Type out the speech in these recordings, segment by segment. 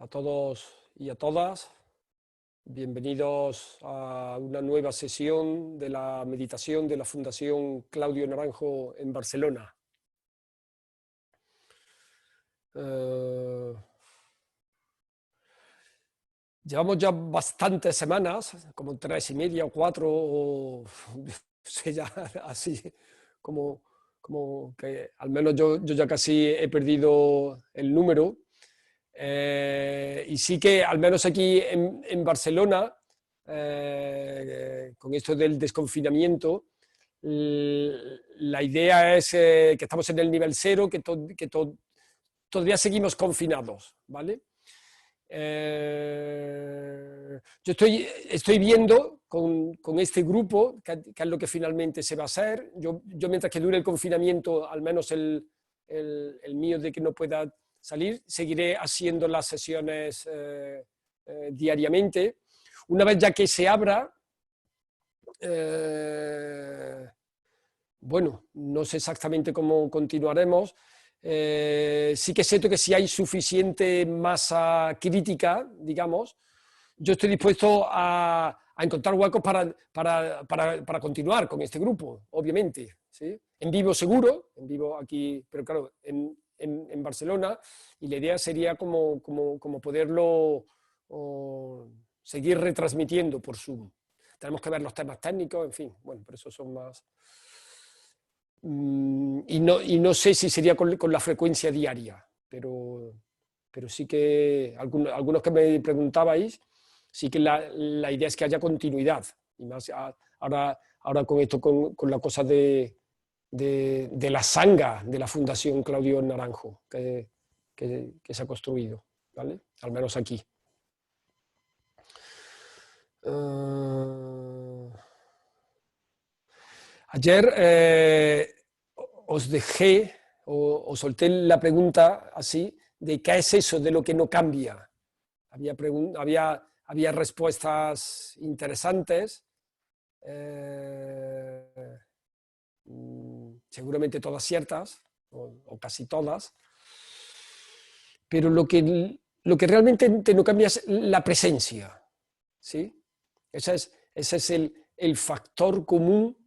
a todos y a todas. Bienvenidos a una nueva sesión de la meditación de la Fundación Claudio Naranjo en Barcelona. Llevamos ya bastantes semanas, como 3 y media o 4, o ya así, como que al menos yo ya casi he perdido el número. Y sí que, al menos aquí en Barcelona, con esto del desconfinamiento, la idea es que estamos en el nivel 0, que todavía seguimos confinados, ¿vale? Yo estoy viendo con este grupo qué es lo que finalmente se va a hacer. Yo mientras que dure el confinamiento, al menos el mío de que no pueda salir, seguiré haciendo las sesiones diariamente. Una vez ya que se abra, bueno, no sé exactamente cómo continuaremos. Sí que es cierto que si hay suficiente masa crítica, digamos, yo estoy dispuesto a encontrar huecos para continuar con este grupo, obviamente, ¿sí? En vivo seguro, en vivo aquí, pero claro, en Barcelona, y la idea sería como poderlo seguir retransmitiendo por Zoom. Tenemos que ver los temas técnicos, en fin, bueno, pero esos son más... Y no sé si sería con la frecuencia diaria, pero sí que algunos que me preguntabais, sí que la idea es que haya continuidad. Y más ahora con esto, con la cosa de la sanga de la Fundación Claudio Naranjo que se ha construido, ¿vale? Al menos aquí. Ayer os dejé o solté la pregunta así de qué es eso de lo que no cambia. Había respuestas interesantes, seguramente todas ciertas, o casi todas, pero lo que realmente no cambia es la presencia, ¿sí? Ese es el factor común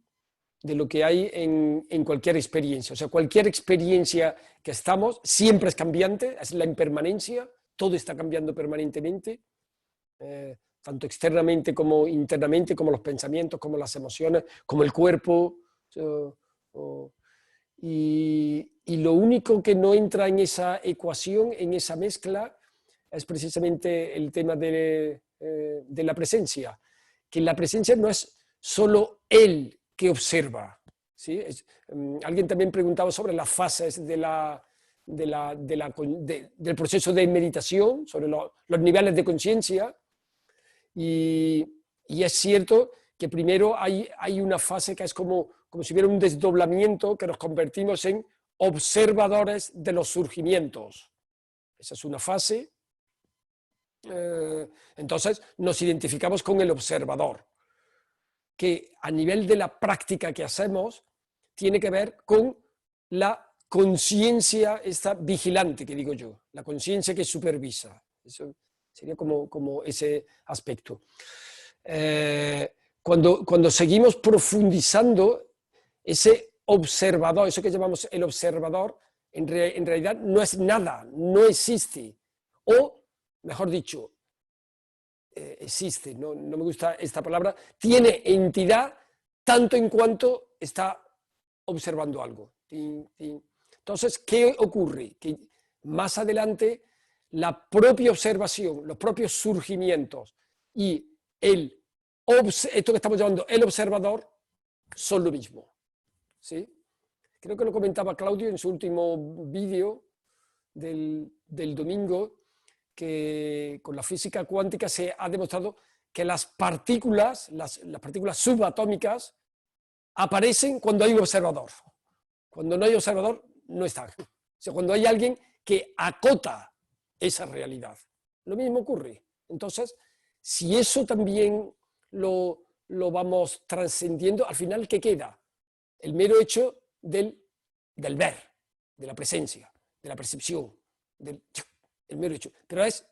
de lo que hay en cualquier experiencia. O sea, cualquier experiencia que estamos siempre es cambiante, es la impermanencia, todo está cambiando permanentemente, tanto externamente como internamente, como los pensamientos, como las emociones, como el cuerpo. Y lo único que no entra en esa ecuación, en esa mezcla, es precisamente el tema de la presencia, que la presencia no es solo él que observa, ¿sí? Alguien también preguntaba sobre las fases del proceso de meditación, sobre los niveles de conciencia, y es cierto que primero hay una fase que es como si hubiera un desdoblamiento, que nos convertimos en observadores de los surgimientos. Esa es una fase. Entonces nos identificamos con el observador, que a nivel de la práctica que hacemos tiene que ver con la conciencia esta vigilante, que digo yo, la conciencia que supervisa. Eso sería como ese aspecto. Cuando seguimos profundizando, ese observador, eso que llamamos el observador, en realidad no es nada, no existe. O, mejor dicho, existe, no me gusta esta palabra, tiene entidad tanto en cuanto está observando algo. Entonces, ¿qué ocurre? Que más adelante la propia observación, los propios surgimientos y esto que estamos llamando el observador son lo mismo, ¿sí? Creo que lo comentaba Claudio en su último vídeo del domingo, que con la física cuántica se ha demostrado que las partículas subatómicas aparecen cuando hay un observador. Cuando no hay observador, no están. O sea, cuando hay alguien que acota esa realidad. Lo mismo ocurre. Entonces, si eso también lo vamos trascendiendo, al final, ¿qué queda? El mero hecho del ver, de la presencia, de la percepción, el mero hecho. Pero es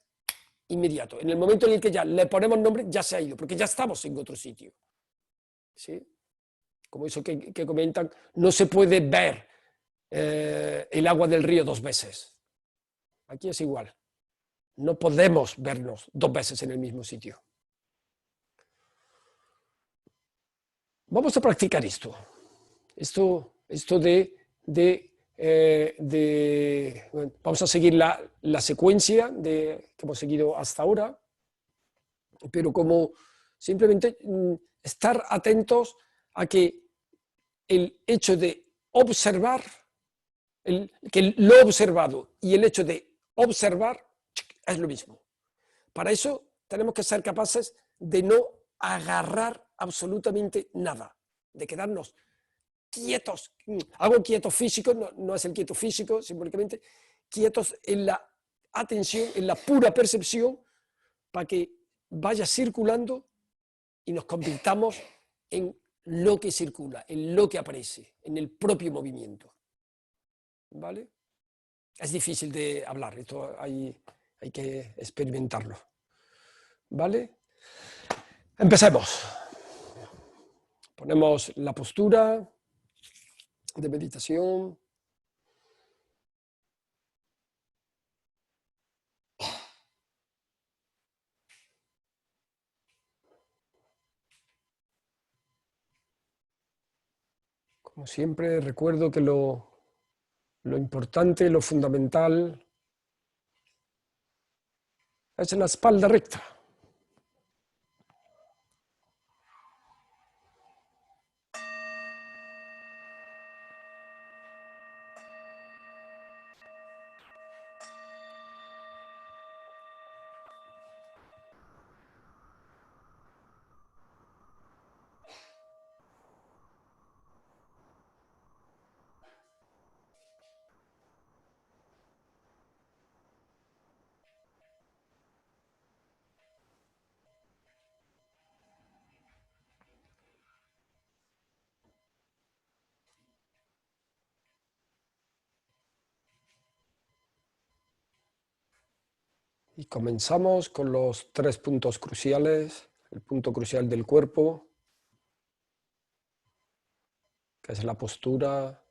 inmediato. En el momento en el que ya le ponemos nombre, ya se ha ido, porque ya estamos en otro sitio. ¿Sí? Como eso que comentan, no se puede ver el agua del río dos veces. Aquí es igual. No podemos vernos dos veces en el mismo sitio. Vamos a practicar esto. Esto bueno, vamos a seguir la secuencia que hemos seguido hasta ahora, pero como simplemente estar atentos a que el hecho de observar, que lo observado y el hecho de observar es lo mismo. Para eso tenemos que ser capaces de no agarrar absolutamente nada, de quedarnos quietos. Hago quieto físico, no es el quieto físico, simbólicamente, quietos en la atención, en la pura percepción, para que vaya circulando y nos convirtamos en lo que circula, en lo que aparece, en el propio movimiento. ¿Vale? Es difícil de hablar, esto hay que experimentarlo. ¿Vale? Empecemos. Ponemos la postura de meditación. Como siempre, recuerdo que lo importante, lo fundamental, es la espalda recta. Y comenzamos con los 3 puntos cruciales. El punto crucial del cuerpo, que es la postura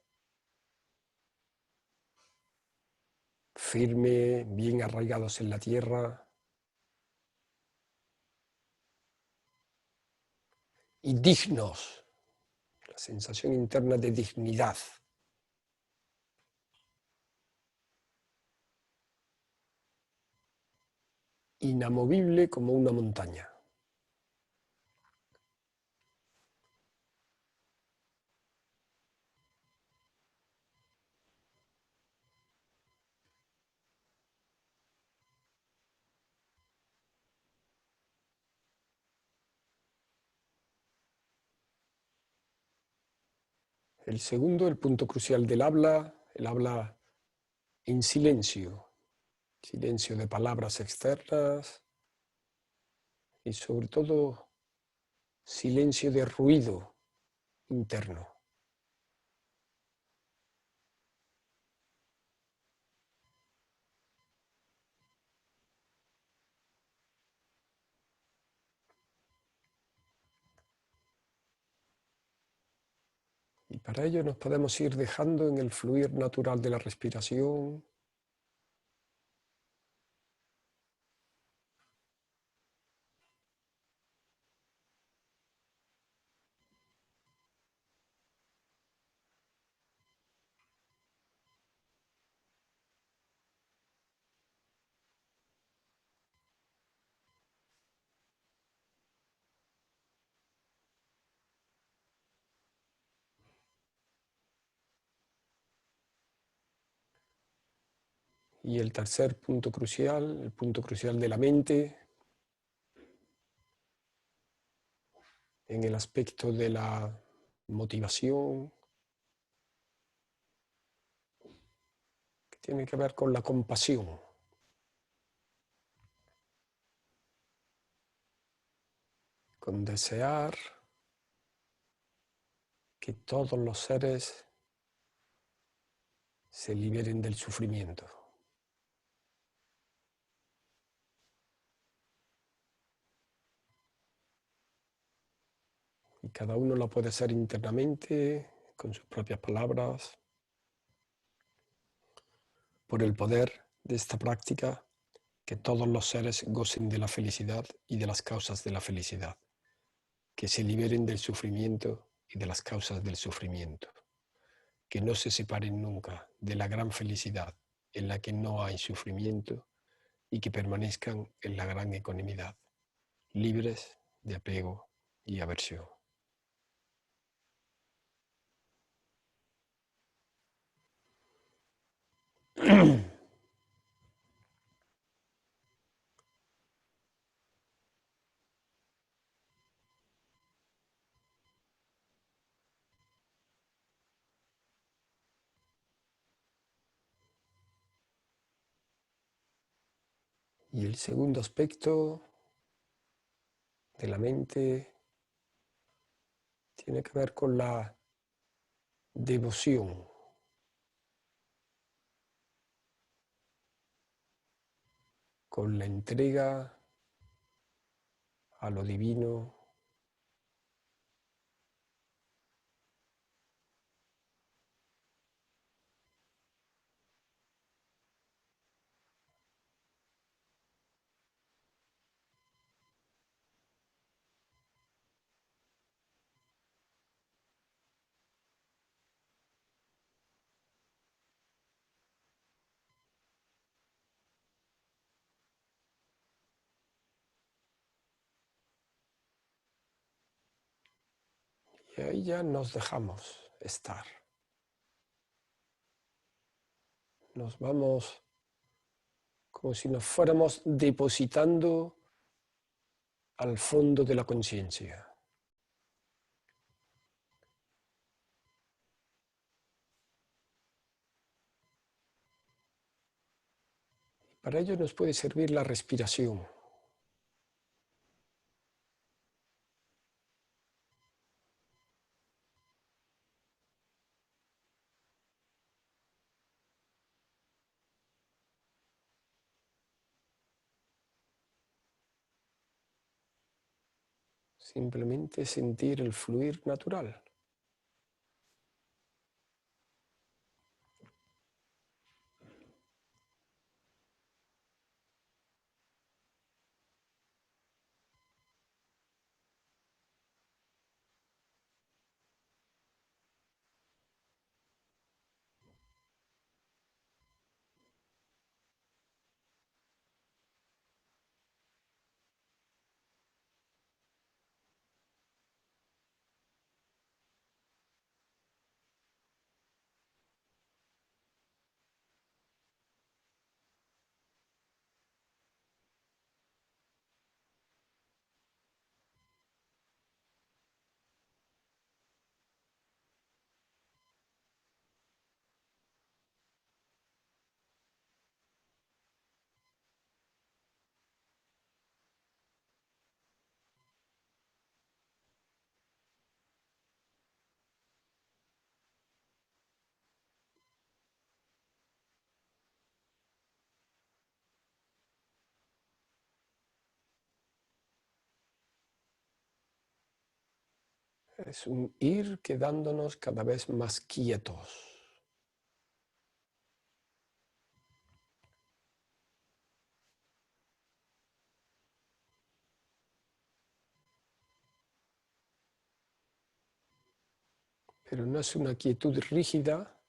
firme, bien arraigados en la tierra, y dignos, la sensación interna de dignidad. Inamovible como una montaña. El segundo, el punto crucial del habla, el habla en silencio, silencio de palabras externas y sobre todo silencio de ruido interno. Y para ello nos podemos ir dejando en el fluir natural de la respiración, y el tercer punto crucial, el punto crucial de la mente, en el aspecto de la motivación, que tiene que ver con la compasión. Con desear que todos los seres se liberen del sufrimiento. Cada uno lo puede hacer internamente, con sus propias palabras. Por el poder de esta práctica, que todos los seres gocen de la felicidad y de las causas de la felicidad, que se liberen del sufrimiento y de las causas del sufrimiento, que no se separen nunca de la gran felicidad en la que no hay sufrimiento y que permanezcan en la gran ecuanimidad, libres de apego y aversión. Y el segundo aspecto de la mente tiene que ver con la devoción, con la entrega a lo divino, y ahí ya nos dejamos estar. Nos vamos como si nos fuéramos depositando al fondo de la conciencia. Para ello nos puede servir la respiración. Simplemente sentir el fluir natural. Es un ir quedándonos cada vez más quietos. Pero no es una quietud rígida,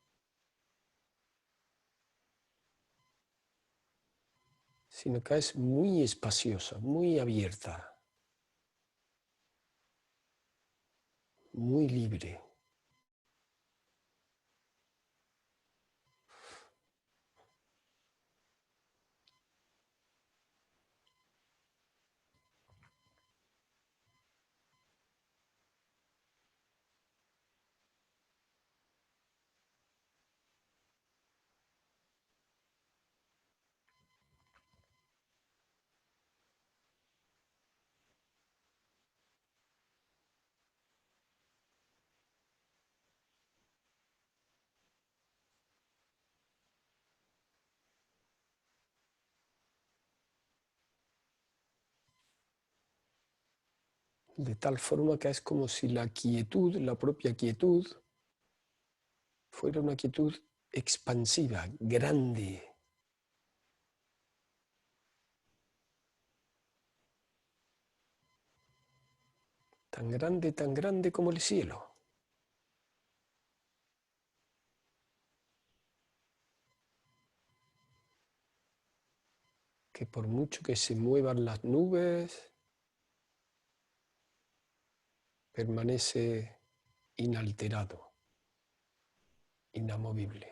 sino que es muy espaciosa, muy abierta, muy libre. De tal forma que es como si la quietud, la propia quietud, fuera una quietud expansiva, grande. Tan grande como el cielo. Que por mucho que se muevan las nubes, permanece inalterado, inamovible.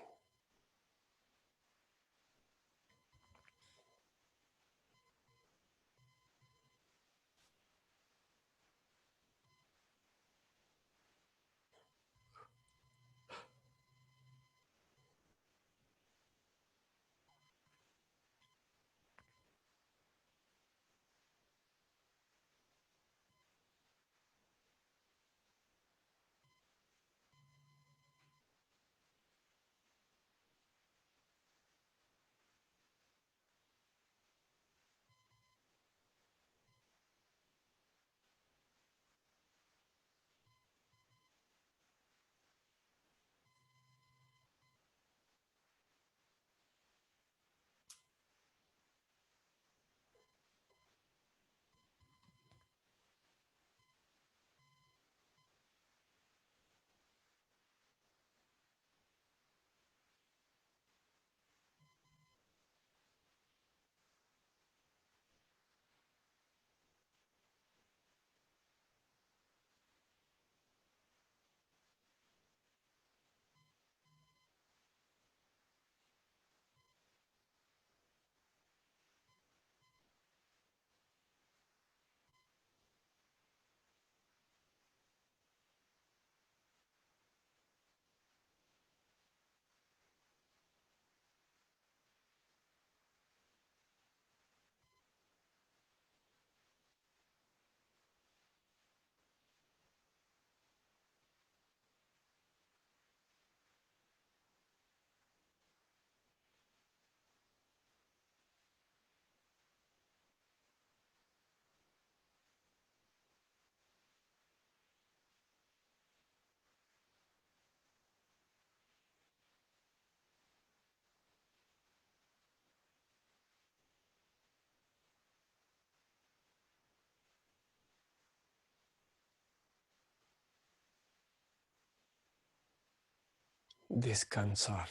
Descansar.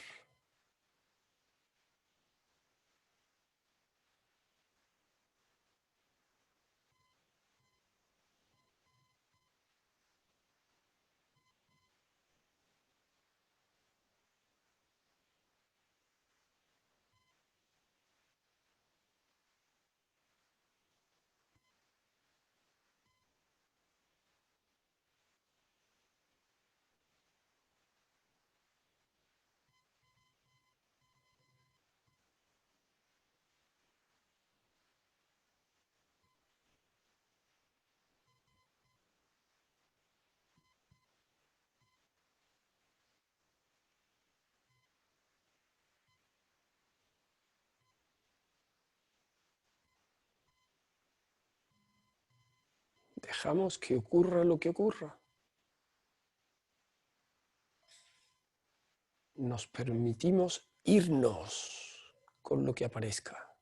Dejamos que ocurra lo que ocurra. Nos permitimos irnos con lo que aparezca.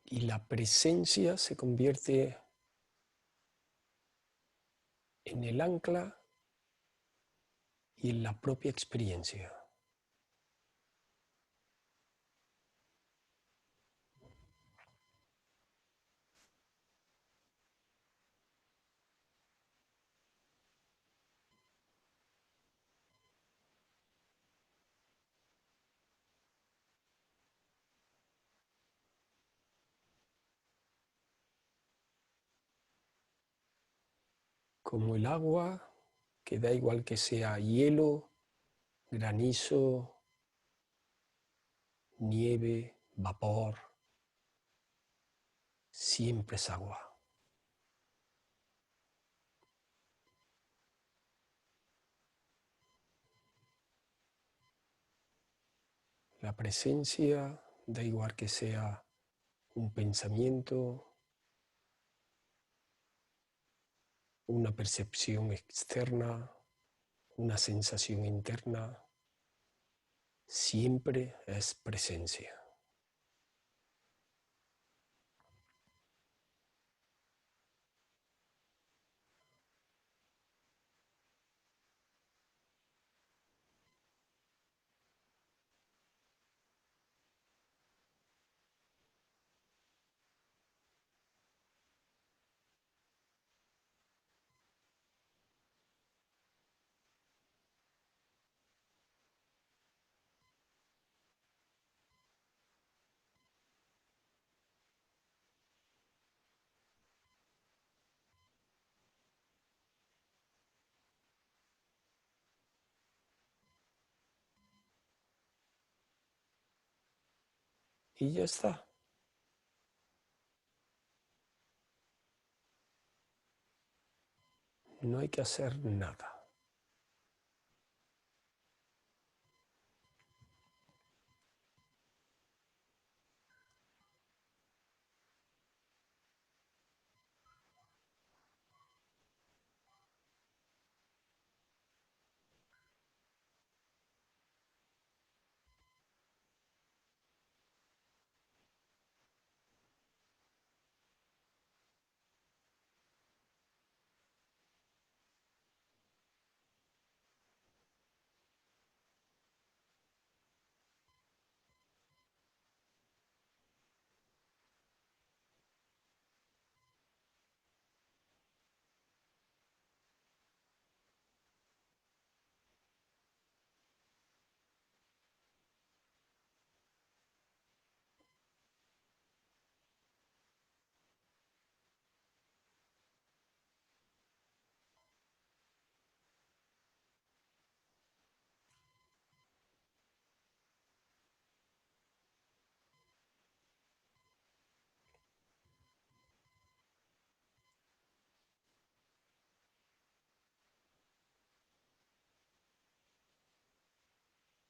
Y la presencia se convierte en el ancla y en la propia experiencia. Como el agua, que da igual que sea hielo, granizo, nieve, vapor, siempre es agua. La presencia, da igual que sea un pensamiento, una percepción externa, una sensación interna, siempre es presencia. Y ya está. No hay que hacer nada.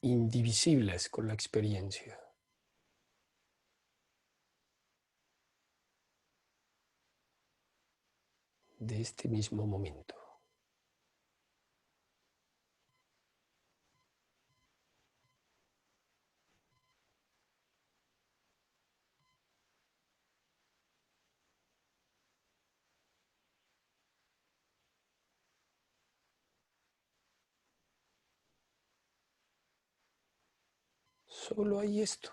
Indivisibles con la experiencia de este mismo momento. Solo hay esto.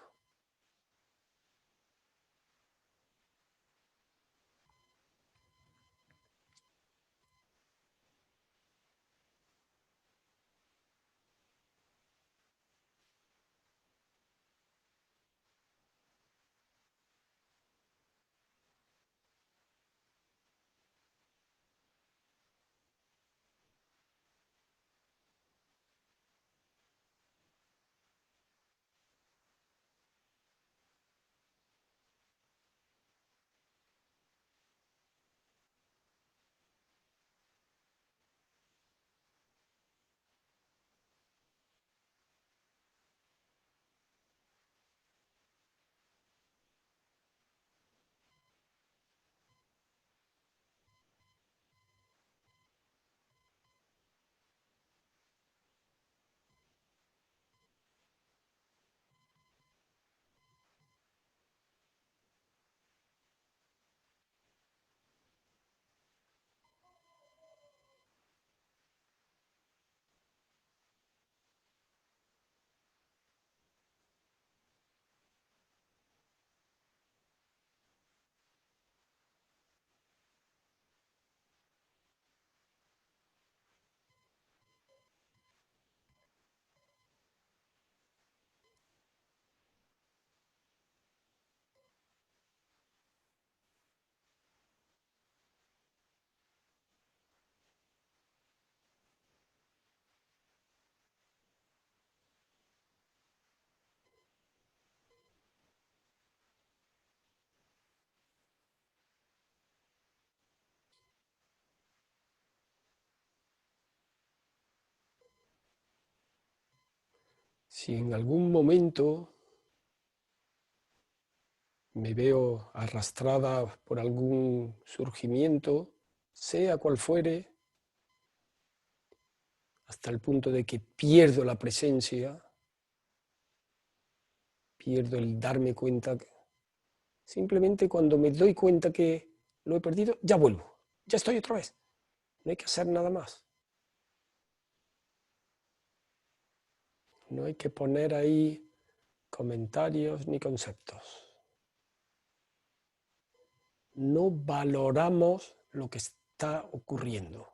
Si en algún momento me veo arrastrada por algún surgimiento, sea cual fuere, hasta el punto de que pierdo la presencia, pierdo el darme cuenta. Simplemente cuando me doy cuenta que lo he perdido, ya vuelvo, ya estoy otra vez. No hay que hacer nada más. No hay que poner ahí comentarios ni conceptos. No valoramos lo que está ocurriendo.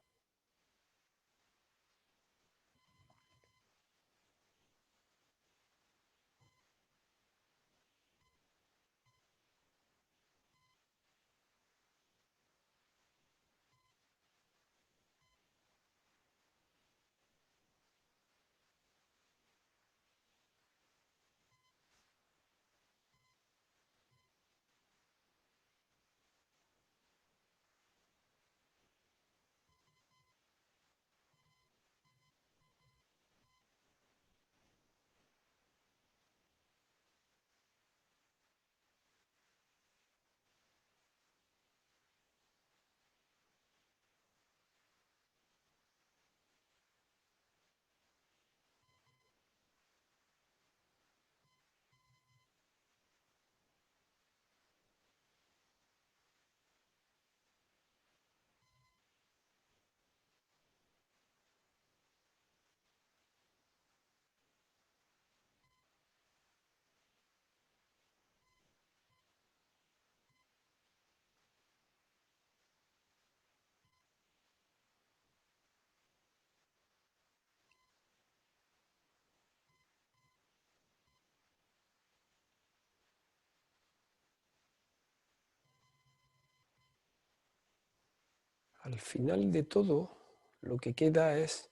Al final de todo, lo que queda es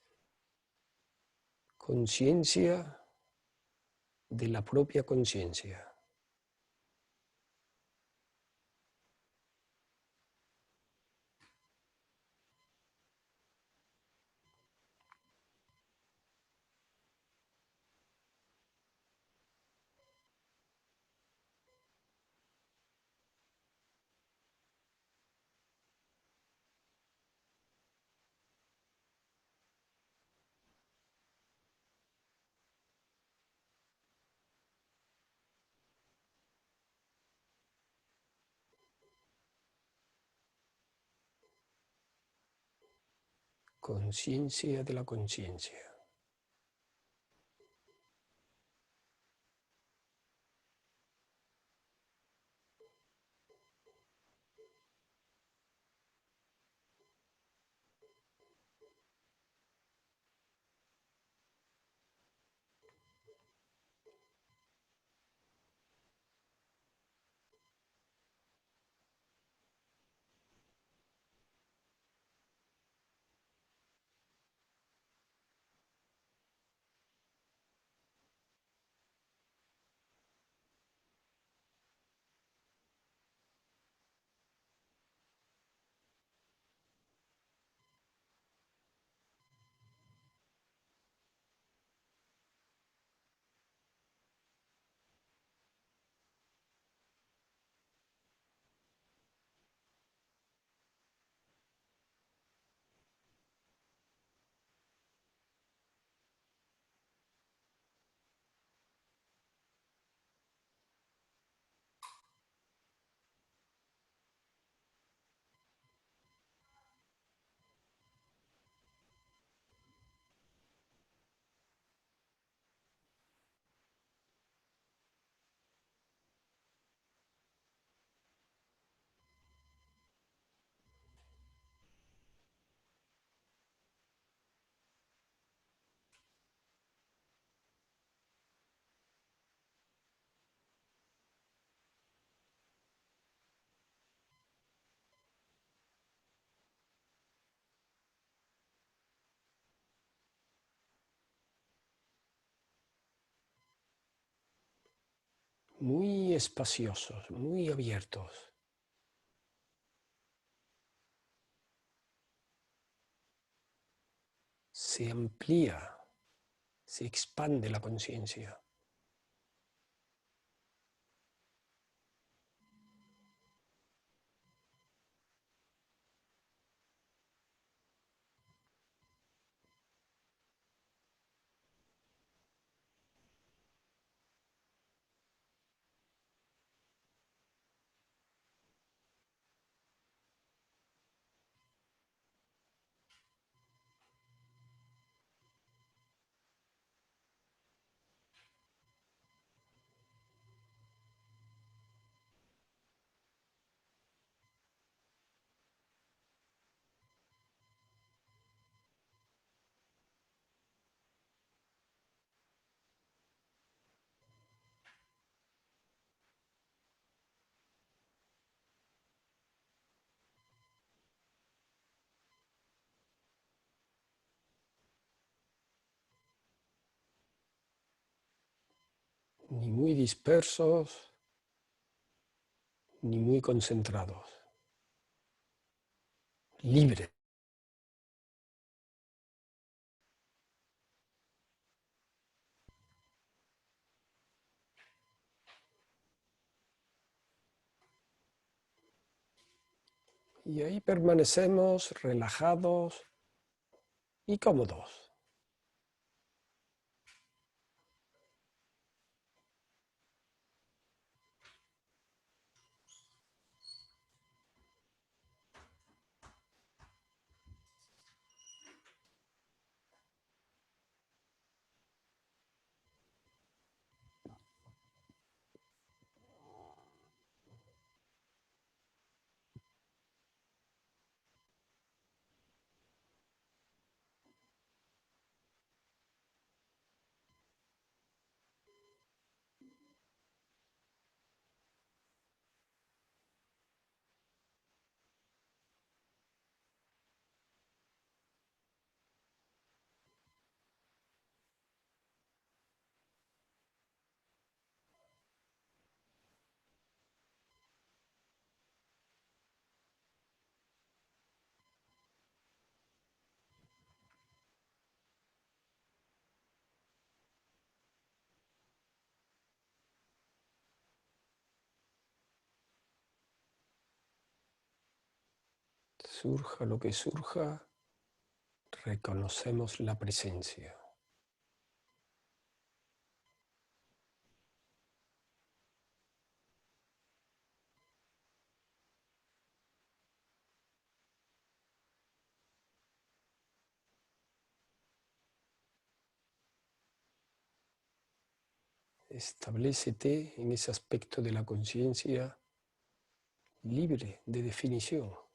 conciencia de la propia conciencia. Conciencia de la conciencia. Muy espaciosos, muy abiertos. Se amplía, se expande la conciencia. ni muy dispersos, ni muy concentrados, libres. Y ahí permanecemos relajados y cómodos. Surja lo que surja, reconocemos la presencia. Establécete en ese aspecto de la conciencia libre de definición.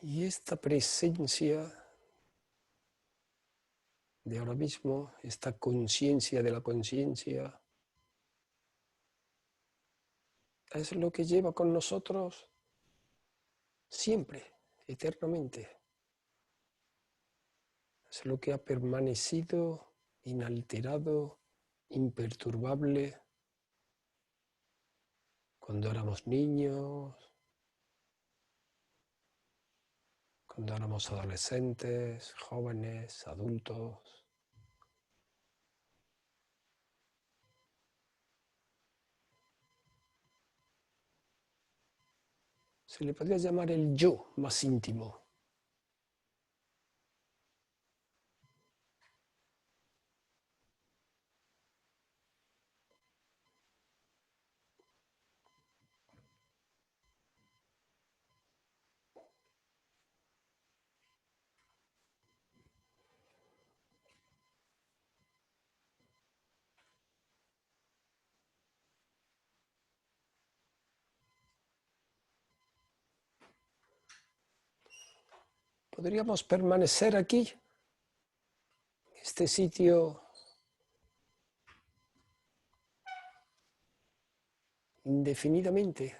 Y esta presencia de ahora mismo, esta conciencia de la conciencia, es lo que lleva con nosotros siempre, eternamente. Es lo que ha permanecido inalterado, imperturbable, cuando éramos niños, cuando éramos adolescentes, jóvenes, adultos. Se le podría llamar el yo más íntimo. Podríamos permanecer aquí, en este sitio indefinidamente.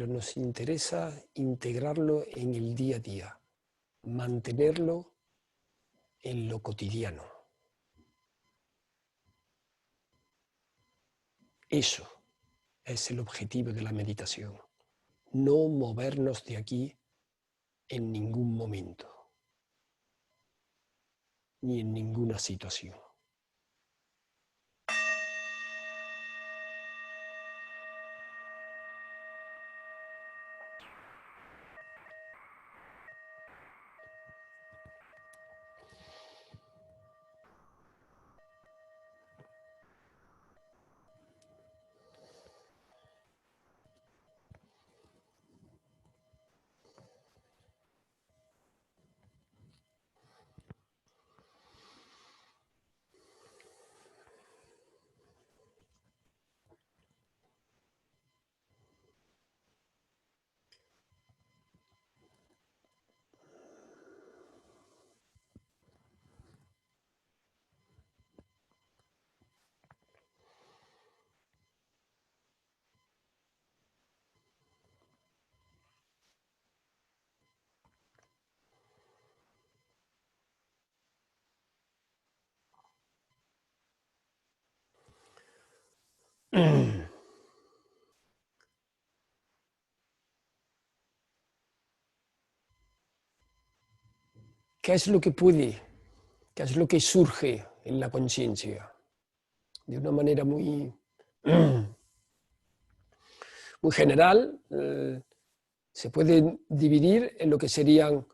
pero nos interesa integrarlo en el día a día, mantenerlo en lo cotidiano. Eso es el objetivo de la meditación, no movernos de aquí en ningún momento, ni en ninguna situación. ¿Qué es lo que puede? ¿Qué es lo que surge en la conciencia? De una manera muy, muy general, se puede dividir en lo que serían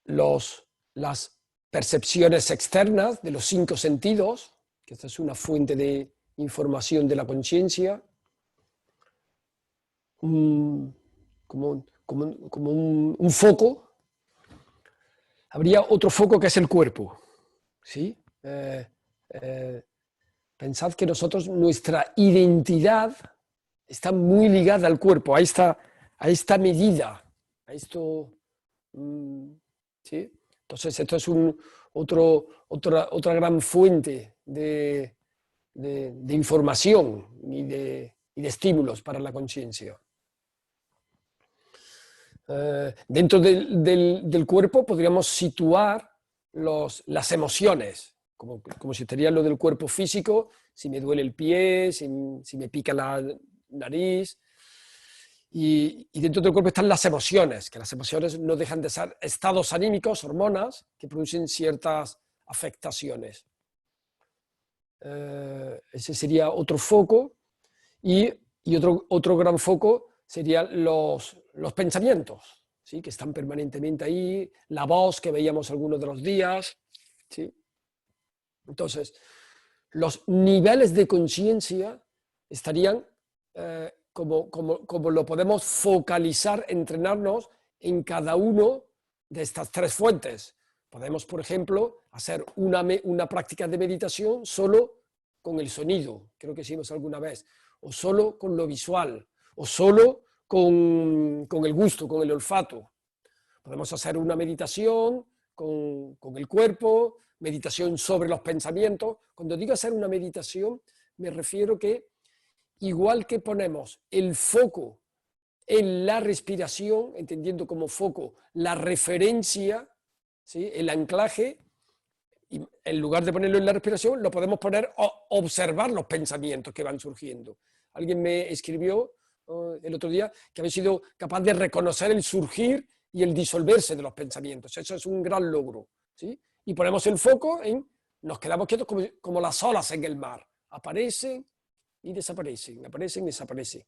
las percepciones externas de los 5 sentidos, que esta es una fuente de información de la conciencia, como un foco. Habría otro foco que es el cuerpo, ¿sí? Pensad que nosotros, nuestra identidad está muy ligada al cuerpo, a esta medida, a esto, ¿sí? Entonces esto es otra gran fuente de información y de estímulos para la conciencia. Dentro del cuerpo podríamos situar las emociones, como si estaría lo del cuerpo físico, si me duele el pie, si me pica la nariz. Y dentro del cuerpo están las emociones, que las emociones no dejan de ser estados anímicos, hormonas, que producen ciertas afectaciones. Ese sería otro foco. Y otro gran foco serían los pensamientos, ¿sí? Que están permanentemente ahí, la voz que veíamos algunos de los días, ¿sí? Entonces, los niveles de conciencia estarían como lo podemos focalizar, entrenarnos en cada uno de estas 3 fuentes. Podemos, por ejemplo, hacer una práctica de meditación solo con el sonido, creo que hicimos alguna vez, o solo con lo visual, o solo con el gusto, con el olfato. Podemos hacer una meditación con el cuerpo, meditación sobre los pensamientos. Cuando digo hacer una meditación, me refiero que igual que ponemos el foco en la respiración, entendiendo como foco la referencia, ¿sí? El anclaje, y en lugar de ponerlo en la respiración, lo podemos poner a observar los pensamientos que van surgiendo. Alguien me escribió el otro día que había sido capaz de reconocer el surgir y el disolverse de los pensamientos. Eso es un gran logro, ¿sí? Y ponemos el foco en, nos quedamos quietos como las olas en el mar. Aparecen y desaparecen, aparecen y desaparecen.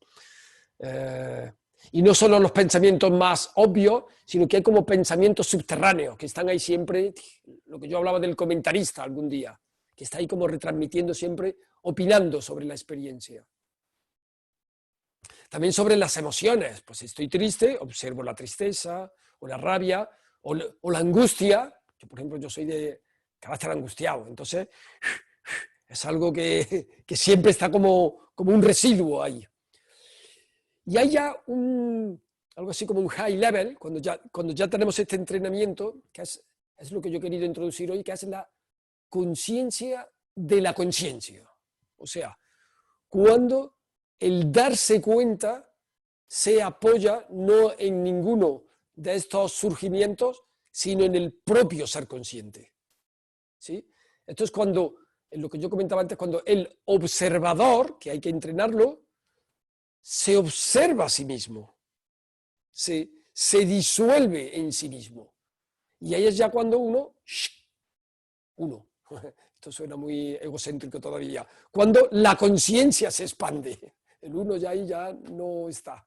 Y no solo los pensamientos más obvios, sino que hay como pensamientos subterráneos que están ahí siempre, lo que yo hablaba del comentarista algún día, que está ahí como retransmitiendo siempre, opinando sobre la experiencia. También sobre las emociones, pues estoy triste, observo la tristeza, o la rabia, o la angustia, que por ejemplo yo soy de carácter angustiado, entonces es algo que siempre está como un residuo ahí. Y hay ya algo así como un high level, cuando ya tenemos este entrenamiento, que es lo que yo he querido introducir hoy, que es la conciencia de la conciencia. O sea, cuando el darse cuenta se apoya no en ninguno de estos surgimientos, sino en el propio ser consciente. ¿Sí? Esto es cuando, en lo que yo comentaba antes, cuando el observador, que hay que entrenarlo, se observa a sí mismo, se disuelve en sí mismo. Y ahí es ya cuando uno, esto suena muy egocéntrico todavía, cuando la conciencia se expande. El uno ya ahí ya no está.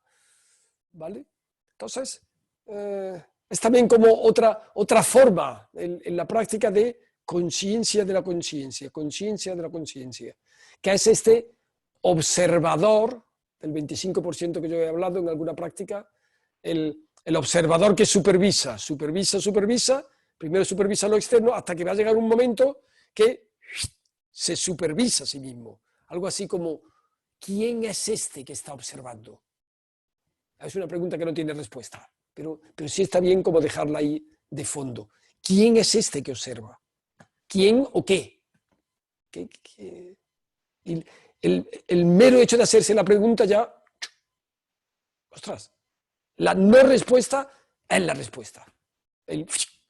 ¿Vale? Entonces, es también como otra forma en la práctica de conciencia de la conciencia, que es este observador, del 25% que yo he hablado en alguna práctica, el observador que supervisa, primero supervisa lo externo hasta que va a llegar un momento que se supervisa a sí mismo. Algo así como, ¿quién es este que está observando? Es una pregunta que no tiene respuesta, pero sí está bien como dejarla ahí de fondo. ¿Quién es este que observa? ¿Quién o qué? El mero hecho de hacerse la pregunta ya, ostras, la no respuesta es la respuesta.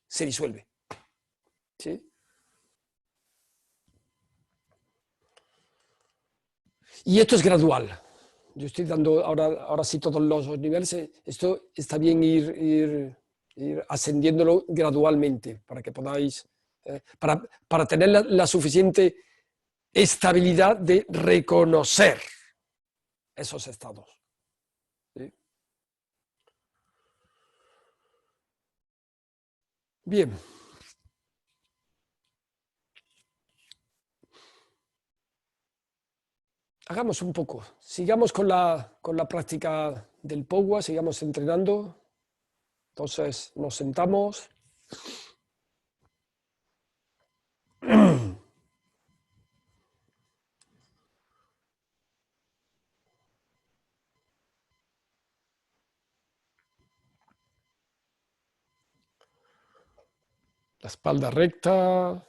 Se disuelve. ¿Sí? Y esto es gradual. Yo estoy dando ahora sí todos los niveles. Esto está bien ir ascendiéndolo gradualmente para que podáis, para tener la suficiente estabilidad de reconocer esos estados. ¿Sí? Bien. Hagamos un poco. Sigamos con la práctica del Powa, sigamos entrenando. Entonces nos sentamos. La espalda recta.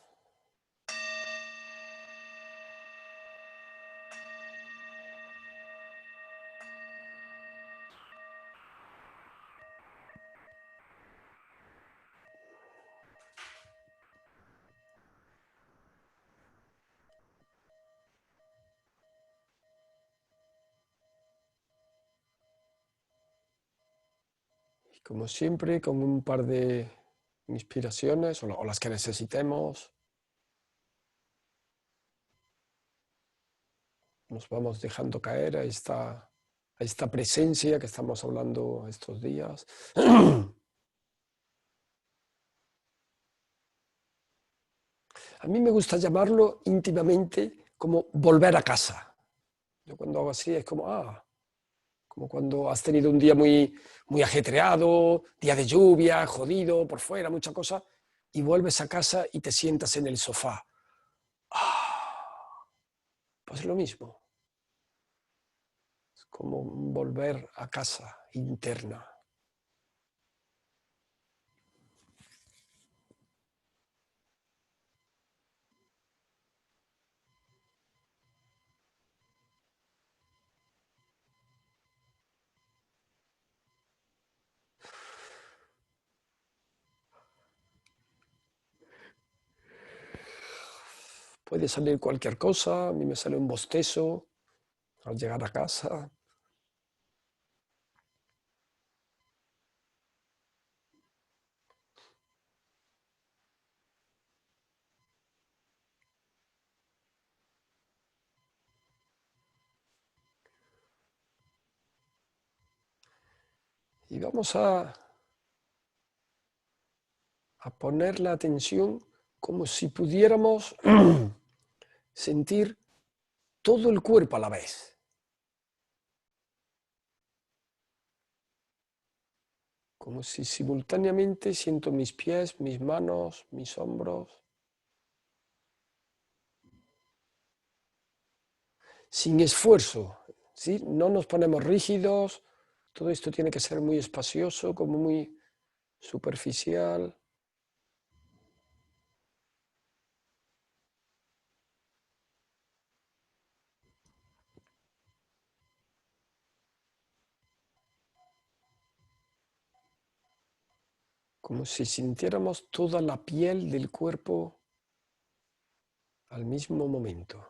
Y como siempre, con un par de inspiraciones o las que necesitemos, nos vamos dejando caer a esta presencia que estamos hablando estos días. A mí me gusta llamarlo íntimamente como volver a casa. Yo cuando hago así es como cuando has tenido un día muy ajetreado, día de lluvia, jodido, por fuera, mucha cosa, y vuelves a casa y te sientas en el sofá. Pues lo mismo, es como volver a casa interna. Puede salir cualquier cosa, a mí me sale un bostezo al llegar a casa. Y vamos a poner la atención como si pudiéramos sentir todo el cuerpo a la vez. Como si simultáneamente siento mis pies, mis manos, mis hombros. Sin esfuerzo, ¿sí? No nos ponemos rígidos, todo esto tiene que ser muy espacioso, como muy superficial. como si sintiéramos toda la piel del cuerpo al mismo momento.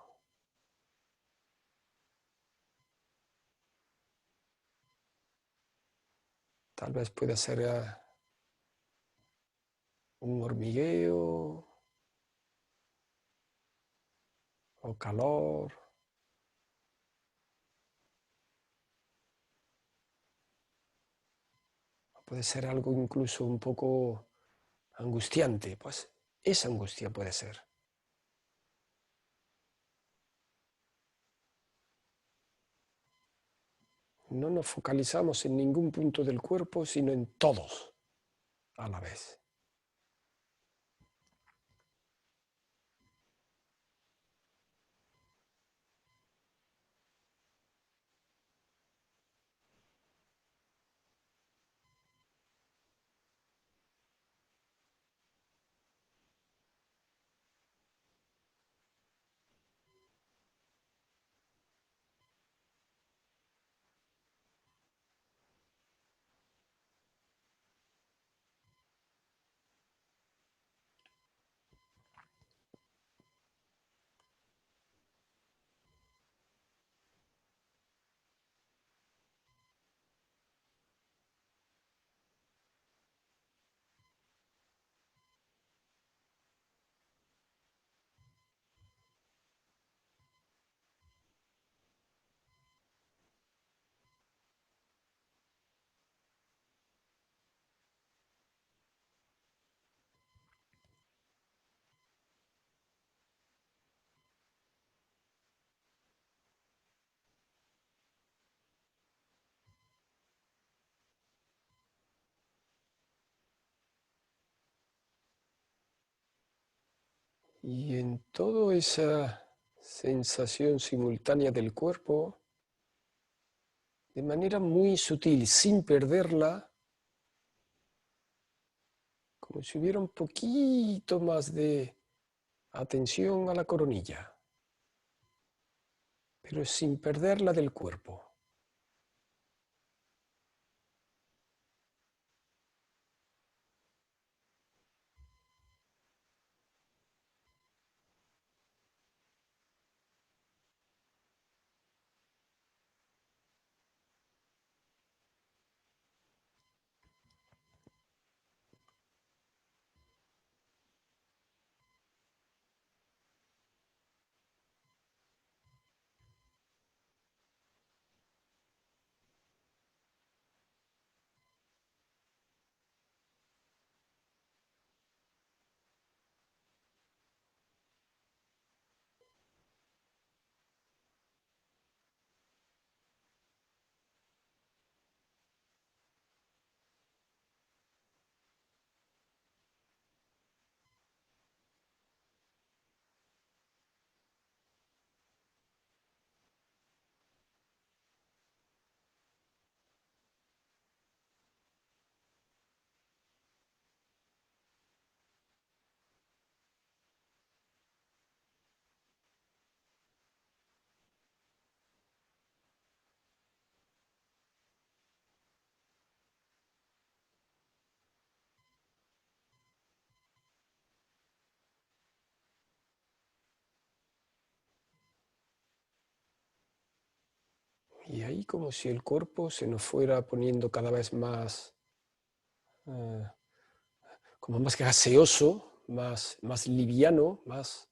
Tal vez pueda ser un hormigueo o calor. Puede ser algo incluso un poco angustiante, pues esa angustia puede ser. No nos focalizamos en ningún punto del cuerpo, sino en todos a la vez. Y en toda esa sensación simultánea del cuerpo, de manera muy sutil, sin perderla, como si hubiera un poquito más de atención a la coronilla, pero sin perderla del cuerpo. Y ahí como si el cuerpo se nos fuera poniendo cada vez más, eh, como más gaseoso, más liviano, más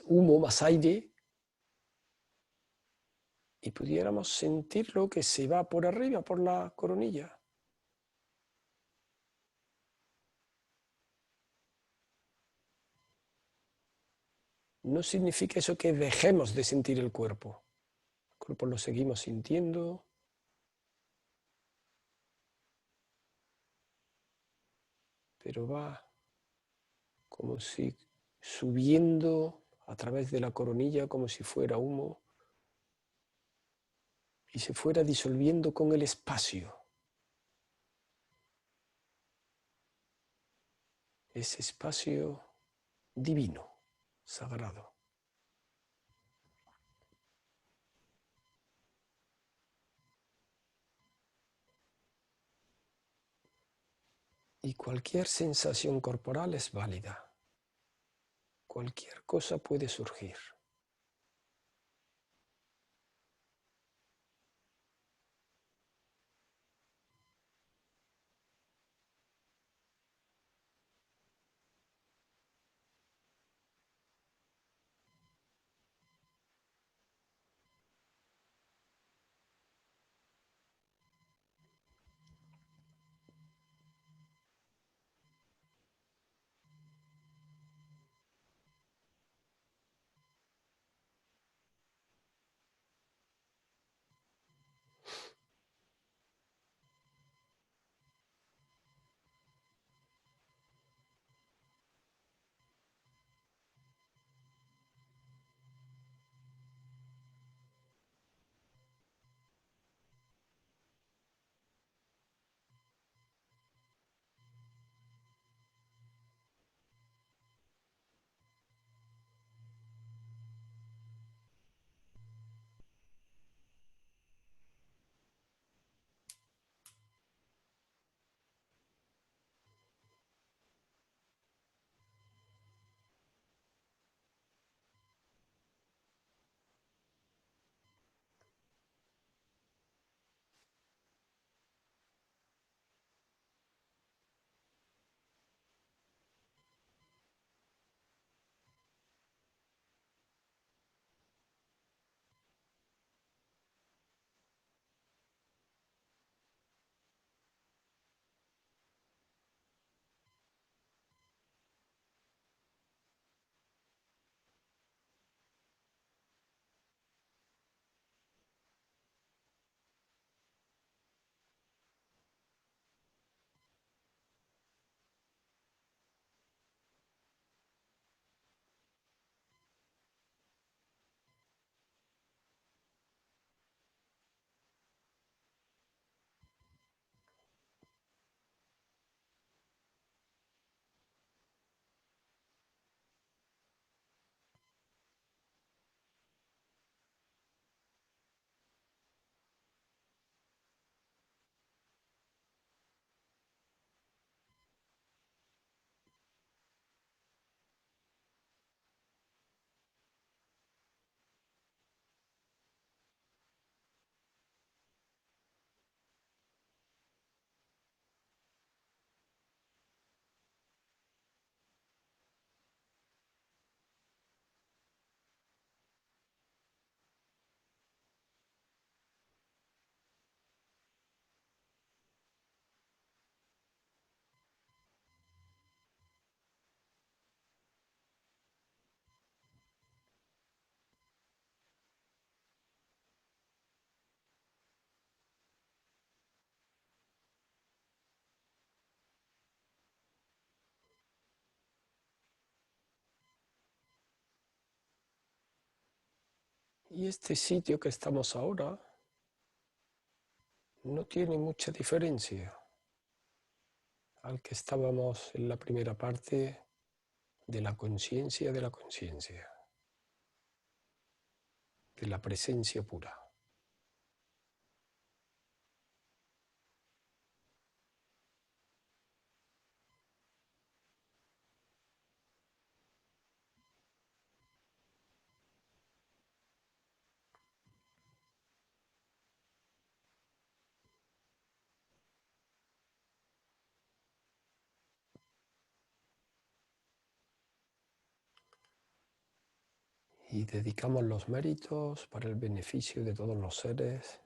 humo, más aire, y pudiéramos sentirlo que se va por arriba, por la coronilla. No significa eso que dejemos de sentir el cuerpo. El cuerpo lo seguimos sintiendo, pero va como si subiendo a través de la coronilla como si fuera humo y se fuera disolviendo con el espacio. Ese espacio divino, sagrado. Y cualquier sensación corporal es válida. Cualquier cosa puede surgir. Y este sitio que estamos ahora no tiene mucha diferencia al que estábamos en la primera parte de la conciencia, de la presencia pura. Y dedicamos los méritos para el beneficio de todos los seres.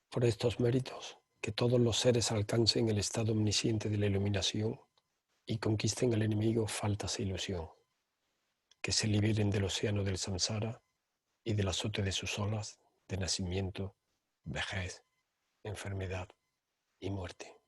Por estos méritos, que todos los seres alcancen el estado omnisciente de la iluminación y conquisten al enemigo faltas e ilusión, que se liberen del océano del samsara y del azote de sus olas de nacimiento, vejez, enfermedad y muerte.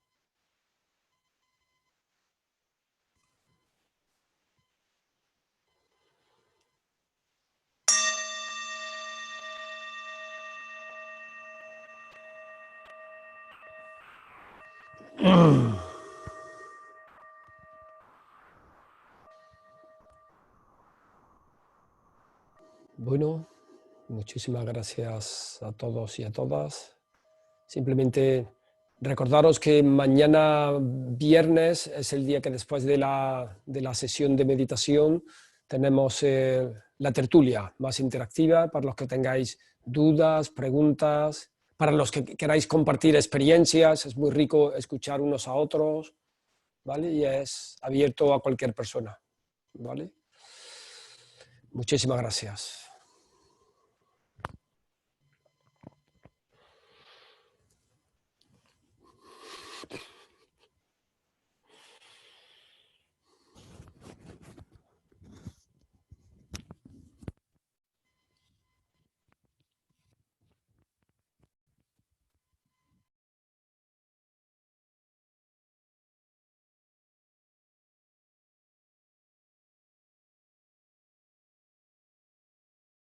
Bueno, muchísimas gracias a todos y a todas. Simplemente Recordaros que mañana viernes es el día que después de la sesión de meditación tenemos la tertulia más interactiva para los que tengáis dudas, preguntas, para los que queráis compartir experiencias. Es muy rico escuchar unos a otros, ¿vale? Y es abierto a cualquier persona, ¿vale? Muchísimas gracias.